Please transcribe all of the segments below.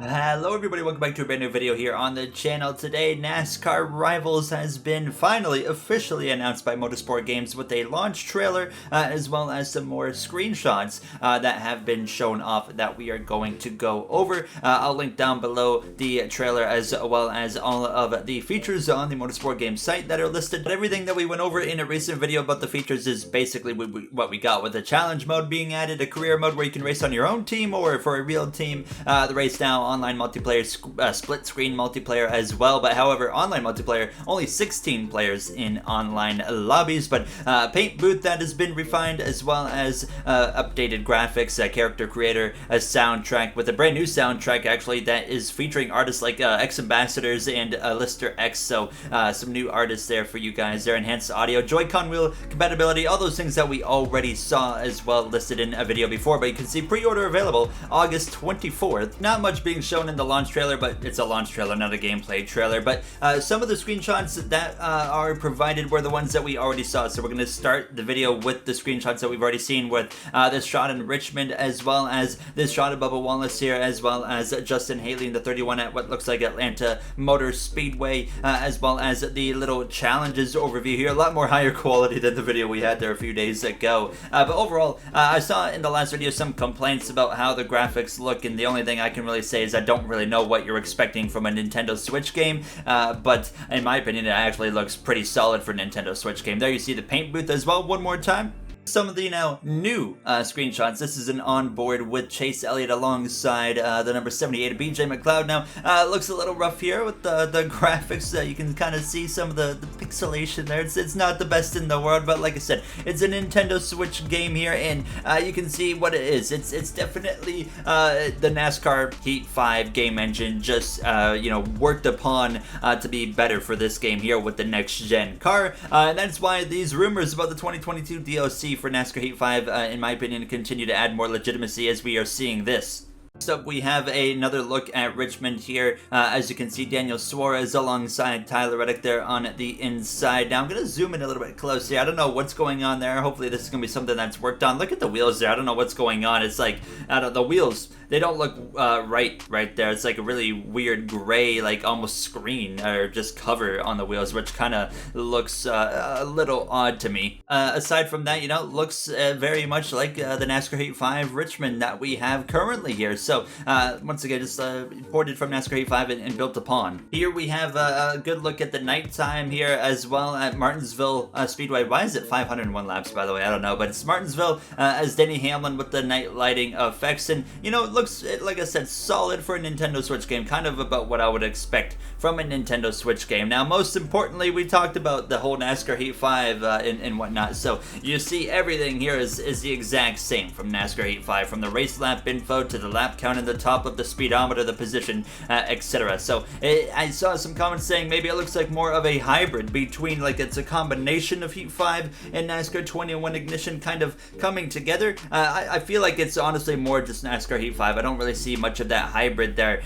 Hello everybody, welcome back to a brand new video here on the channel. Today, NASCAR Rivals has been finally officially announced by Motorsport Games with a launch trailer as well as some more screenshots that have been shown off that we are going to go over. I'll link down below the trailer as well as all of the features on the Motorsport Games site that are listed. But everything that we went over in a recent video about the features is basically what we got, with the challenge mode being added, a career mode where you can race on your own team or for a real team, the Race Now online multiplayer, split screen multiplayer as well. But however, online multiplayer, only 16 players in online lobbies, but paint booth that has been refined, as well as updated graphics, a character creator, a soundtrack with a brand new soundtrack actually that is featuring artists like X Ambassadors and Lister X, so some new artists there for you guys there. Enhanced audio, Joy-Con wheel compatibility, all those things that we already saw as well listed in a video before. But you can see pre-order available August 24th. Not much being shown in the launch trailer, but it's a launch trailer, not a gameplay trailer. But some of the screenshots that are provided were the ones that we already saw, so we're going to start the video with the screenshots that we've already seen, with this shot in Richmond, as well as this shot of Bubba Wallace here, as well as Justin Haley in the 31 at what looks like Atlanta Motor Speedway, as well as the little challenges overview here. A lot more higher quality than the video we had there a few days ago. But overall, I saw in the last video some complaints about how the graphics look, and the only thing I can really say is I don't really know what you're expecting from a Nintendo Switch game, but in my opinion it actually looks pretty solid for a Nintendo Switch game. There you see the paint booth as well one more time. Some of the now new screenshots. This is an onboard with Chase Elliott alongside the number 78 BJ McLeod. Now, looks a little rough here with the graphics. You can kind of see some of the pixelation there. It's not the best in the world, but like I said, it's a Nintendo Switch game here, and you can see what it is. It's definitely the NASCAR Heat 5 game engine, just worked upon to be better for this game here with the next gen car, and that's why these rumors about the 2022 DLC for NASCAR Heat 5, in my opinion, continue to add more legitimacy as we are seeing this. Next up, we have another look at Richmond here. As you can see, Daniel Suarez alongside Tyler Reddick there on the inside. Now, I'm going to zoom in a little bit closer. I don't know what's going on there. Hopefully, this is going to be something that's worked on. Look at the wheels there. I don't know what's going on. It's like, the wheels, they don't look right there. It's like a really weird gray, like almost screen or just cover on the wheels, which kind of looks a little odd to me. Aside from that, looks very much like the NASCAR Heat 5 Richmond that we have currently here. So, once again, just imported from NASCAR Heat 5 and built upon. Here we have a good look at the nighttime here as well at Martinsville Speedway. Why is it 501 laps, by the way? I don't know, but it's Martinsville as Denny Hamlin with the night lighting effects. And, it looks, like I said, solid for a Nintendo Switch game, kind of about what I would expect from a Nintendo Switch game. Now, most importantly, we talked about the whole NASCAR Heat 5 and whatnot. So, you see everything here is the exact same from NASCAR Heat 5, from the race lap info to the lap count in the top of the speedometer, the position, etc. So I saw some comments saying maybe it looks like more of a hybrid between, like, it's a combination of Heat 5 and NASCAR 21 Ignition kind of coming together. I feel like it's honestly more just NASCAR Heat 5. I don't really see much of that hybrid there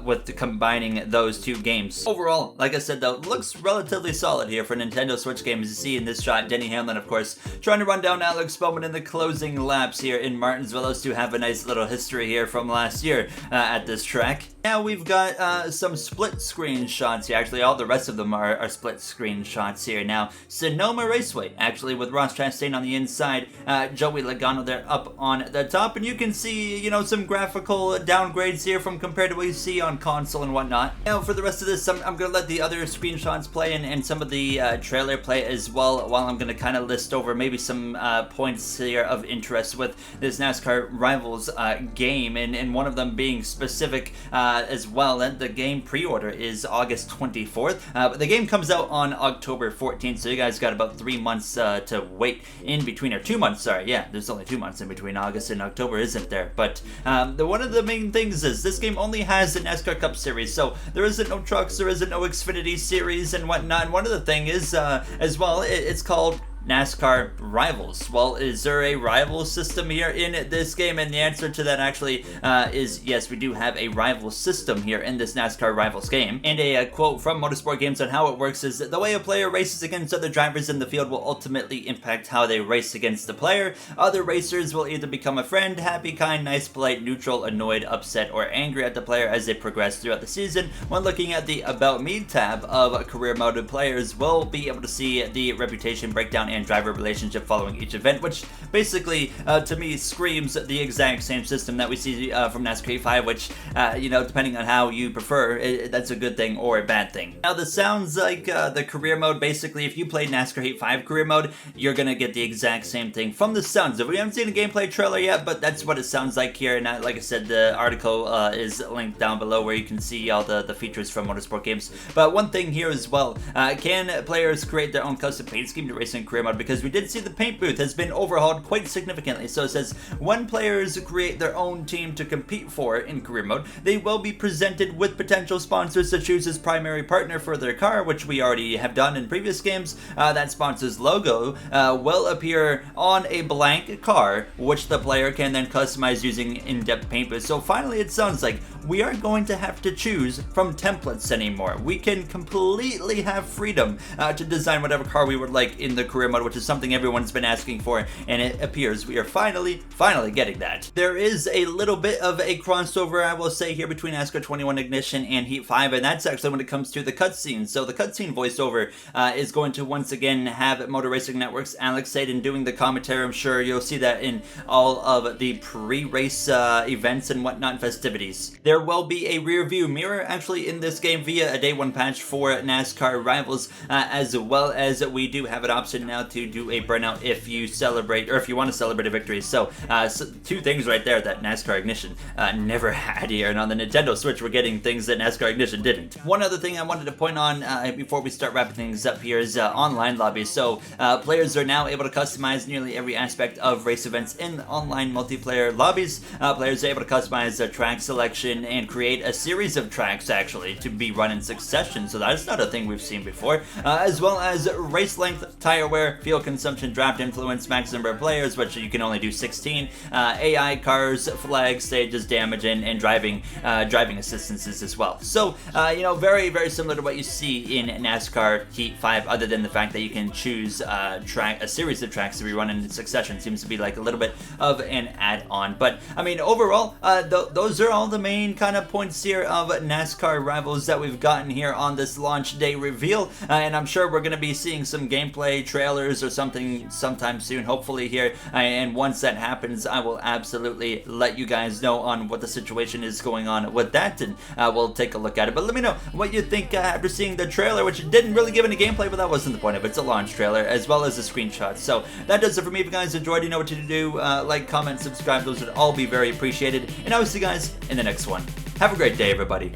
with combining those two games. Overall, like I said though, looks relatively solid here for Nintendo Switch games. You see in this shot, Denny Hamlin, of course, trying to run down Alex Bowman in the closing laps here in Martinsville. Those two have a nice little history here from last year at this track. Now we've got some split screen shots here. Actually, all the rest of them are split screen shots here. Now, Sonoma Raceway, actually, with Ross Chastain on the inside, Joey Logano there up on the top, and you can see, some graphical downgrades here from compared to what you see on console and whatnot. Now, for the rest of this, I'm going to let the other screenshots play and some of the trailer play as well, while I'm going to kind of list over maybe some points here of interest with this NASCAR Rivals game, and one of them being specific as well. And the game pre-order is August 24th, but the game comes out on October 14th, so you guys got about 3 months to wait in between, or 2 months, sorry. Yeah, there's only 2 months in between August and October, isn't there? But one of the main things is this game only has the NASCAR Cup Series, so there isn't no trucks, there isn't no Xfinity Series and whatnot. And one of the things is as well, it's called NASCAR Rivals. Well, is there a rival system here in this game? And the answer to that actually is yes, we do have a rival system here in this NASCAR Rivals game. And a quote from Motorsport Games on how it works is that the way a player races against other drivers in the field will ultimately impact how they race against the player. Other racers will either become a friend, happy, kind, nice, polite, neutral, annoyed, upset, or angry at the player as they progress throughout the season. When looking at the About Me tab of career mode, players will be able to see the reputation, breakdown, and driver relationship following each event, which basically to me screams the exact same system that we see from NASCAR Heat 5, which you know, depending on how you prefer, that's a good thing or a bad thing. Now this sounds like the career mode. Basically, if you play NASCAR Heat 5 career mode, you're gonna get the exact same thing from the sounds of it. We haven't seen a gameplay trailer yet, but that's what it sounds like here. And like I said, the article is linked down below where you can see all the features from Motorsport Games. But one thing here as well, can players create their own custom paint scheme to race in career mode? Because we did see the paint booth has been overhauled quite significantly. So it says when players create their own team to compete for in career mode, they will be presented with potential sponsors to choose as primary partner for their car, which we already have done in previous games. That sponsor's logo will appear on a blank car, which the player can then customize using in-depth paint booths. So finally, it sounds like we aren't going to have to choose from templates anymore. We can completely have freedom to design whatever car we would like in the career mode, which is something everyone's been asking for, and it appears we are finally getting that. There is a little bit of a crossover, I will say, here between NASCAR 21 Ignition and Heat 5, and that's actually when it comes to the cutscenes. So the cutscene voiceover is going to once again have Motor Racing Network's Alex Sayden doing the commentary. I'm sure you'll see that in all of the pre-race events and whatnot, festivities. There will be a rear view mirror actually in this game via a day one patch for NASCAR Rivals, as well as we do have an option now to do a burnout if you celebrate, or if you want to celebrate a victory. So, two things right there that NASCAR Ignition never had here, and on the Nintendo Switch we're getting things that NASCAR Ignition didn't. One other thing I wanted to point on before we start wrapping things up here is online lobbies. So players are now able to customize nearly every aspect of race events in online multiplayer lobbies. Players are able to customize their track selection and create a series of tracks actually to be run in succession. So that's not a thing we've seen before. As well as race length, tire wear, fuel consumption, draft influence, max number of players, which you can only do 16, AI cars, flags, stages, damage, and driving assistances as well. So you know, very similar to what you see in NASCAR Heat 5, other than the fact that you can choose a series of tracks to be run in succession. Seems to be like a little bit of an add-on. But I mean, overall, those are all the main kind of points here of NASCAR Rivals that we've gotten here on this launch day reveal, and I'm sure we're going to be seeing some gameplay trailers or something sometime soon, hopefully here, and once that happens, I will absolutely let you guys know on what the situation is going on with that, and we'll take a look at it. But let me know what you think after seeing the trailer, which didn't really give any gameplay, but that wasn't the point of it. It's a launch trailer, as well as a screenshot. So that does it for me. If you guys enjoyed, you know what to do. Like, comment, subscribe. Those would all be very appreciated, and I will see you guys in the next one. Have a great day, everybody.